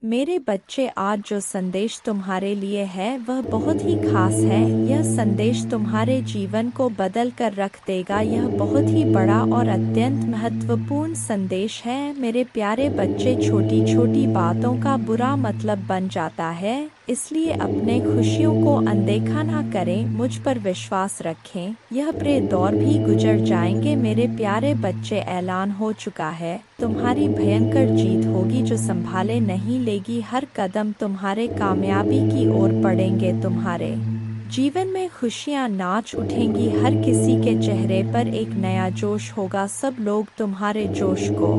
मेरे बच्चे, आज जो संदेश तुम्हारे लिए है वह बहुत ही खास है। यह संदेश तुम्हारे जीवन को बदल कर रख देगा। यह बहुत ही बड़ा और अत्यंत महत्वपूर्ण संदेश है। मेरे प्यारे बच्चे, छोटी छोटी बातों का बुरा मतलब बन जाता है, इसलिए अपने खुशियों को अनदेखा ना करें। मुझ पर विश्वास रखें, यह बुरे दौर भी गुजर जाएंगे। मेरे प्यारे बच्चे, ऐलान हो चुका है, तुम्हारी भयंकर जीत होगी जो संभाले नहीं लेगी। हर कदम तुम्हारे कामयाबी की ओर पड़ेंगे। तुम्हारे जीवन में खुशियां नाच उठेंगी। हर किसी के चेहरे पर एक नया जोश होगा। सब लोग तुम्हारे जोश को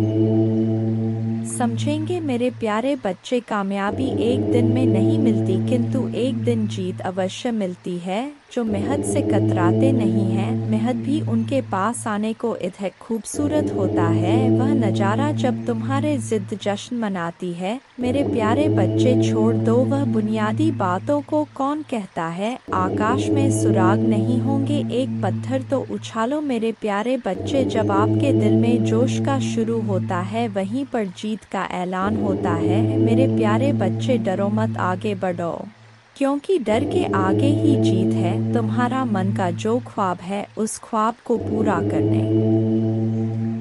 समझेंगे। मेरे प्यारे बच्चे, कामयाबी एक दिन में नहीं मिलती, किंतु एक दिन जीत अवश्य मिलती है। जो मेहनत से कतराते नहीं हैं, मेहनत भी उनके पास आने को इतना खूबसूरत होता है। वह नज़ारा जब तुम्हारे जिद जश्न मनाती है। मेरे प्यारे बच्चे, छोड़ दो वह बुनियादी बातों को। कौन कहता है आकाश में सुराग नहीं होंगे? एक पत्थर तो उछालो। मेरे प्यारे बच्चे, जब आपके दिल में जोश का शुरू होता है, वहीं पर जीत का ऐलान होता है। मेरे प्यारे बच्चे, डरो मत, आगे बढ़ो, क्योंकि डर के आगे ही जीत है। तुम्हारा मन का जो ख्वाब है, उस ख्वाब को पूरा करने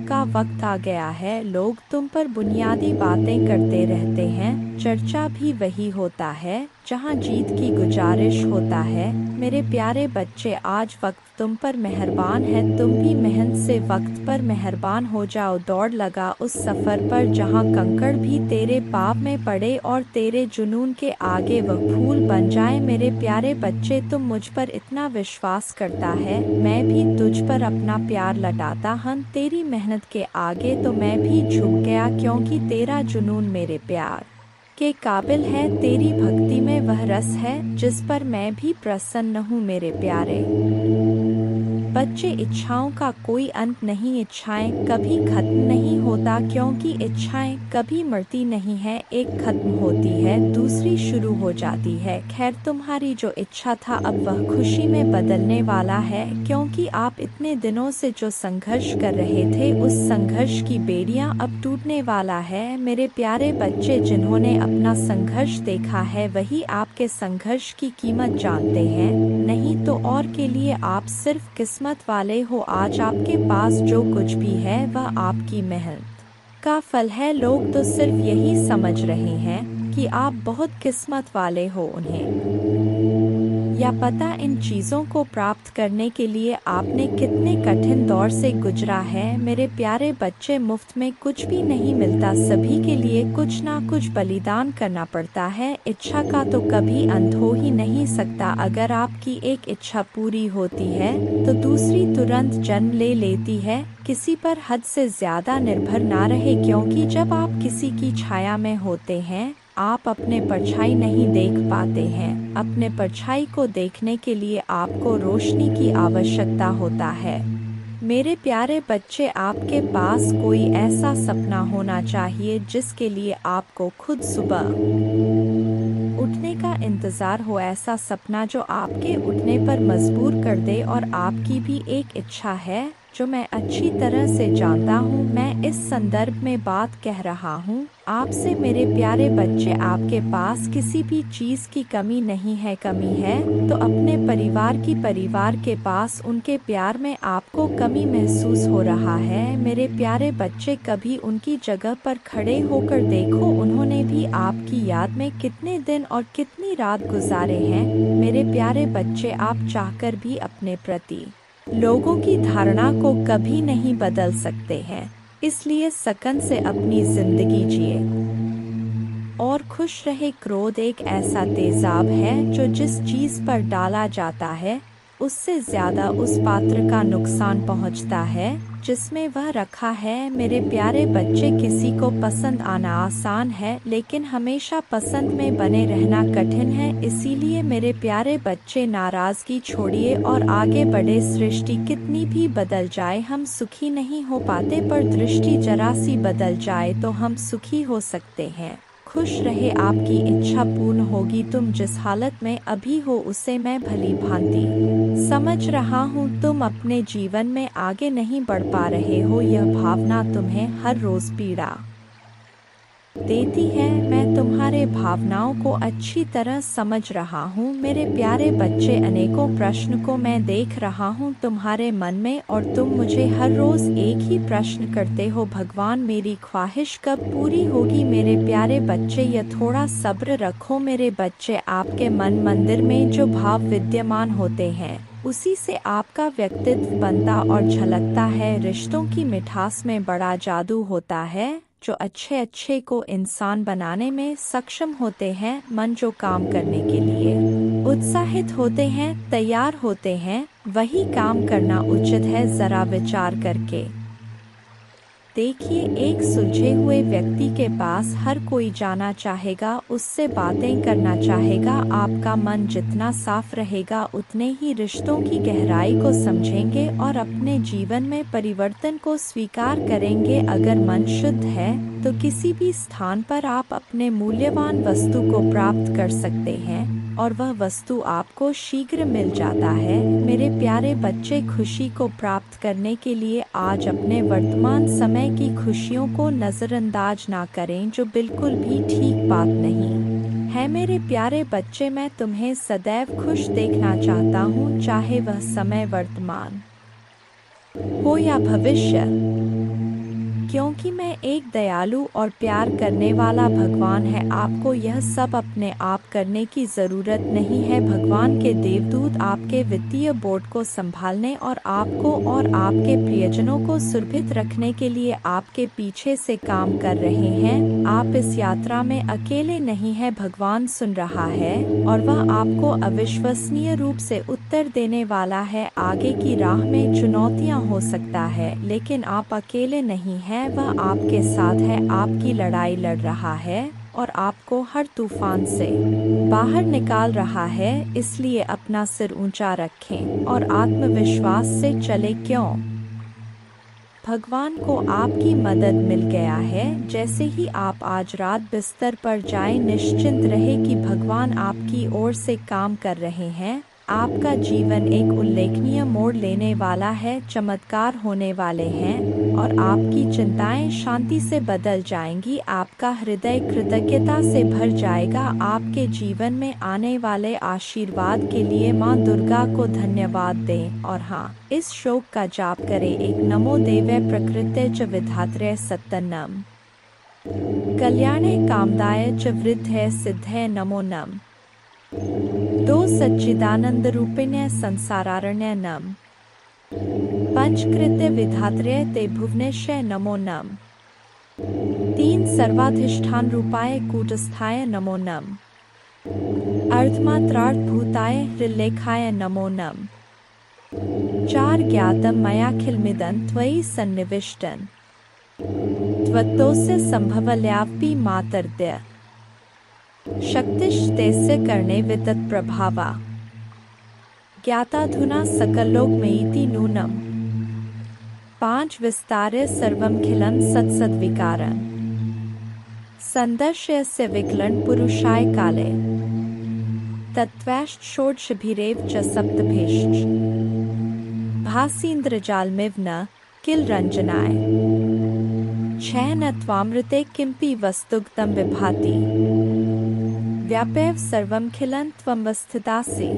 का वक्त आ गया है। लोग तुम पर बुनियादी बातें करते रहते हैं, चर्चा भी वही होता है जहां जीत की गुजारिश होता है। मेरे प्यारे बच्चे, आज वक्त तुम पर मेहरबान है। तुम भी मेहनत से वक्त पर मेहरबान हो जाओ। दौड़ लगा उस सफ़र पर जहां कंकड़ भी तेरे पाँव में पड़े और तेरे जुनून के आगे वह फूल बन जाए। मेरे प्यारे बच्चे, तुम मुझ पर इतना विश्वास करता है, मैं भी तुझ पर अपना प्यार लौटाता हूं। तेरी मेहनत के आगे तो मैं भी झुक गया, क्योंकि तेरा जुनून मेरे प्यार के काबिल है। तेरी भक्ति में वह रस है जिस पर मैं भी प्रसन्न हूँ। मेरे प्यारे बच्चे, इच्छाओं का कोई अंत नहीं। इच्छाएं कभी खत्म नहीं होता, क्योंकि इच्छाएं कभी मरती नहीं है। एक खत्म होती है, दूसरी शुरू हो जाती है। खैर, तुम्हारी जो इच्छा था अब वह खुशी में बदलने वाला है, क्योंकि आप इतने दिनों से जो संघर्ष कर रहे थे, उस संघर्ष की बेड़ियां अब टूटने वाला है। मेरे प्यारे बच्चे, जिन्होंने अपना संघर्ष देखा है, वही आपके संघर्ष की कीमत जानते हैं। नहीं तो और के लिए आप सिर्फ किस्मत वाले हो। आज आपके पास जो कुछ भी है, वह आपकी मेहनत का फल है। लोग तो सिर्फ यही समझ रहे हैं कि आप बहुत किस्मत वाले हो। उन्हें या पता इन चीज़ों को प्राप्त करने के लिए आपने कितने कठिन दौर से गुजरा है। मेरे प्यारे बच्चे, मुफ्त में कुछ भी नहीं मिलता, सभी के लिए कुछ ना कुछ बलिदान करना पड़ता है। इच्छा का तो कभी अंत हो ही नहीं सकता। अगर आपकी एक इच्छा पूरी होती है तो दूसरी तुरंत जन्म ले लेती है। किसी पर हद से ज़्यादा निर्भर ना रहे, क्योंकि जब आप किसी की छाया में होते हैं, आप अपने परछाई नहीं देख पाते हैं। अपने परछाई को देखने के लिए आपको रोशनी की आवश्यकता होता है। मेरे प्यारे बच्चे, आपके पास कोई ऐसा सपना होना चाहिए जिसके लिए आपको खुद सुबह उठने का इंतज़ार हो। ऐसा सपना जो आपके उठने पर मजबूर कर दे। और आपकी भी एक इच्छा है जो मैं अच्छी तरह से जानता हूँ। मैं इस संदर्भ में बात कह रहा हूँ आपसे। मेरे प्यारे बच्चे, आपके पास किसी भी चीज़ की कमी नहीं है। कमी है तो अपने परिवार के पास उनके प्यार में आपको कमी महसूस हो रहा है। मेरे प्यारे बच्चे, कभी उनकी जगह पर खड़े होकर देखो। उन्होंने भी आपकी याद में कितने दिन और कितनी रात गुजारे हैं। मेरे प्यारे बच्चे, आप चाहकर भी अपने प्रति लोगों की धारणा को कभी नहीं बदल सकते हैं, इसलिए सकन से अपनी जिंदगी जिए और खुश रहे। क्रोध एक ऐसा तेजाब है जो जिस चीज़ पर डाला जाता है, उससे ज़्यादा उस पात्र का नुकसान पहुंचता है जिसमें वह रखा है। मेरे प्यारे बच्चे, किसी को पसंद आना आसान है, लेकिन हमेशा पसंद में बने रहना कठिन है। इसीलिए मेरे प्यारे बच्चे, नाराज़गी छोड़िए और आगे बढ़े। सृष्टि कितनी भी बदल जाए, हम सुखी नहीं हो पाते, पर दृष्टि जरा सी बदल जाए तो हम सुखी हो सकते हैं। खुश रहे, आपकी इच्छा पूर्ण होगी। तुम जिस हालत में अभी हो उसे मैं भली भांति समझ रहा हूँ। तुम अपने जीवन में आगे नहीं बढ़ पा रहे हो, यह भावना तुम्हें हर रोज पीड़ा देती है। मैं तुम्हारे भावनाओं को अच्छी तरह समझ रहा हूँ। मेरे प्यारे बच्चे, अनेकों प्रश्न को मैं देख रहा हूँ तुम्हारे मन में, और तुम मुझे हर रोज एक ही प्रश्न करते हो, भगवान मेरी ख्वाहिश कब पूरी होगी। मेरे प्यारे बच्चे, यह थोड़ा सब्र रखो मेरे बच्चे। आपके मन मंदिर में जो भाव विद्यमान होते हैं उसी से आपका व्यक्तित्व बनता और झलकता है। रिश्तों की मिठास में बड़ा जादू होता है। जो अच्छे अच्छे को इंसान बनाने में सक्षम होते हैं, मन जो काम करने के लिए उत्साहित होते हैं, तैयार होते हैं, वही काम करना उचित है। जरा विचार करके देखिए, एक सुलझे हुए व्यक्ति के पास हर कोई जाना चाहेगा, उससे बातें करना चाहेगा। आपका मन जितना साफ रहेगा, उतने ही रिश्तों की गहराई को समझेंगे और अपने जीवन में परिवर्तन को स्वीकार करेंगे। अगर मन शुद्ध है तो किसी भी स्थान पर आप अपने मूल्यवान वस्तु को प्राप्त कर सकते हैं, और वह वस्तु आपको शीघ्र मिल जाता है। मेरे प्यारे बच्चे, खुशी को प्राप्त करने के लिए आज अपने वर्तमान समय की खुशियों को नज़रअंदाज ना करें, जो बिल्कुल भी ठीक बात नहीं है। मेरे प्यारे बच्चे, मैं तुम्हें सदैव खुश देखना चाहता हूँ, चाहे वह समय वर्तमान हो या भविष्य, क्योंकि मैं एक दयालु और प्यार करने वाला भगवान है। आपको यह सब अपने आप करने की ज़रूरत नहीं है। भगवान के देवदूत आपके वित्तीय बोर्ड को संभालने और आपको और आपके प्रियजनों को सुरक्षित रखने के लिए आपके पीछे से काम कर रहे हैं। आप इस यात्रा में अकेले नहीं हैं, भगवान सुन रहा है और वह आपको अविश्वसनीय रूप से उत्तर देने वाला है। आगे की राह में चुनौतियाँ हो सकता है, लेकिन आप अकेले नहीं हैं, वह आपके साथ है, आपकी लड़ाई लड़ रहा है और आपको हर तूफान से बाहर निकाल रहा है। इसलिए अपना सिर ऊंचा रखें और आत्मविश्वास से चले। क्यों? भगवान को आपकी मदद मिल गया है। जैसे ही आप आज रात बिस्तर पर जाएं, निश्चिंत रहे कि भगवान आपकी ओर से काम कर रहे हैं। आपका जीवन एक उल्लेखनीय मोड़ लेने वाला है, चमत्कार होने वाले हैं और आपकी चिंताएं शांति से बदल जाएंगी। आपका हृदय कृतज्ञता से भर जाएगा। आपके जीवन में आने वाले आशीर्वाद के लिए माँ दुर्गा को धन्यवाद दें। और हाँ, इस श्लोक का जाप करें। एक नमो देवे प्रकृते च विधात्रे सत्तनम कल्याणे कामदाय च वृद्धे सिद्धे नमो नम। दो सच्चिदानंद रूपिण्य संसारारण्य नम। पंचकृत्य विधात्रे ते भुवनेश्वर नमो नम। तीन सर्वाधिष्ठान रूपाय कूटस्थाय नमो नम। अर्धमात्रार्थ भूताय हृल्लेखाय नमो नम। चार ज्ञातम मयाखिलमिदं त्वयि सन्निविष्टन् त्वत्तोस्य संभवल्यापि मातर्द्य शक्तिश्तेस्य कर्णे वितत प्रभावा ज्ञाताधुना सकलोकमेति नूनम। पांच विस्तार्य सर्वमखिलं सत्सद्विकारं संदर्शयस्य विकलं पुरुषाय काले तत्त्वैश्च षोडशभिरेव च सप्तभेश्च भासीन्द्रजालमिव न किल रंजनाय छह न त्वामृते किंपि वस्तुगतं विभाति व्यापैव सर्वमखिलं त्वमवस्थितासि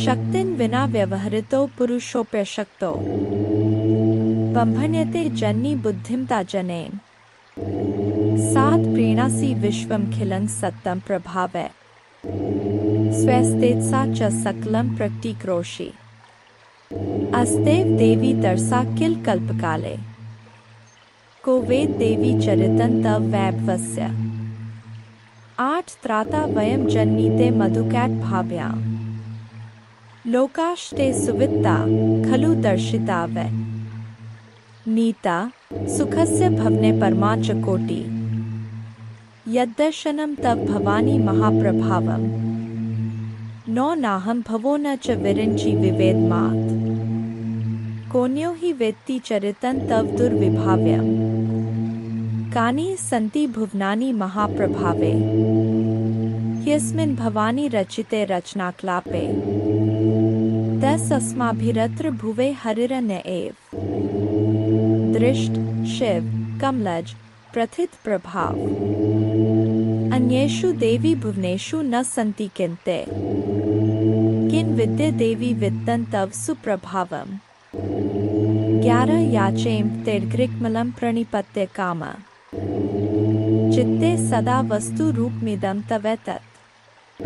शक्तिं विना व्यवहृतो पुरुषोऽप्यशक्तो बम्भन्यते जन्नी बुद्धिमता जनेन सात् प्रीणासि विश्वमखिलं सत्तं प्रभावै स्वस्तेजसा च सकलं प्रतीक्रोषि अस्तेव देवी तरसा किल कल्पकाले को वेद देवी चरितं तव वैभवस्य। आठ त्राता वयं जन्मीते मधुकैट भाव्या लोकाश्ते सुवित्ता खलु दर्शिता वै नीता सुखस्य भवने परमा च कोटि यद्दर्शनं तव भवानी महाप्रभावम् नो नाहं भवो न च विरिञ्चि विवेदमात् कोन्यो हि वेत्ति चरितं तव दुर्विभाव्यम् कानि सन्ति भुवनानि महाप्रभावे ह्यस्मिन् भवानी रचिते रचनाक्लापे तस्माभिरत्र भुवे हरिरन्य एव दृष्ट शिव कमलज प्रथित प्रभाव अन्ये येषु देवी भुवनेषु न सन्ति किन्ते किन विद्ये देवी वित्तं तव सुप्रभावम् 11 याचेम तिर्ग्रिक्मलं प्रणिपत्य काम चित्ते सदा वस्तु रूपमिदं तवेतत्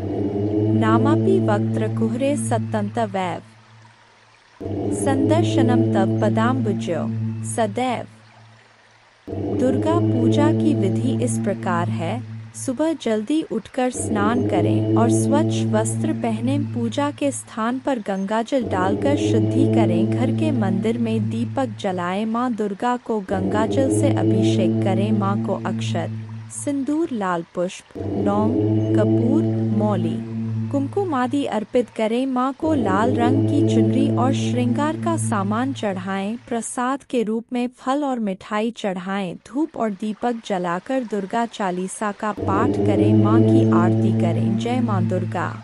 नामापि वक्त्रकुहरे सत्तं तवैव संदर्शनम तव पदाम्बुजो सदैव। दुर्गा पूजा की विधि इस प्रकार है। सुबह जल्दी उठकर स्नान करें और स्वच्छ वस्त्र पहने पूजा के स्थान पर गंगाजल डालकर शुद्धि करें। घर के मंदिर में दीपक जलाएं। माँ दुर्गा को गंगाजल से अभिषेक करें। माँ को अक्षत, सिंदूर, लाल पुष्प, लौंग, कपूर, मौली, कुमकुम आदि अर्पित करें। माँ को लाल रंग की चुनरी और श्रृंगार का सामान चढ़ाएं। प्रसाद के रूप में फल और मिठाई चढ़ाएं। धूप और दीपक जलाकर दुर्गा चालीसा का पाठ करें। माँ की आरती करें। जय माँ दुर्गा।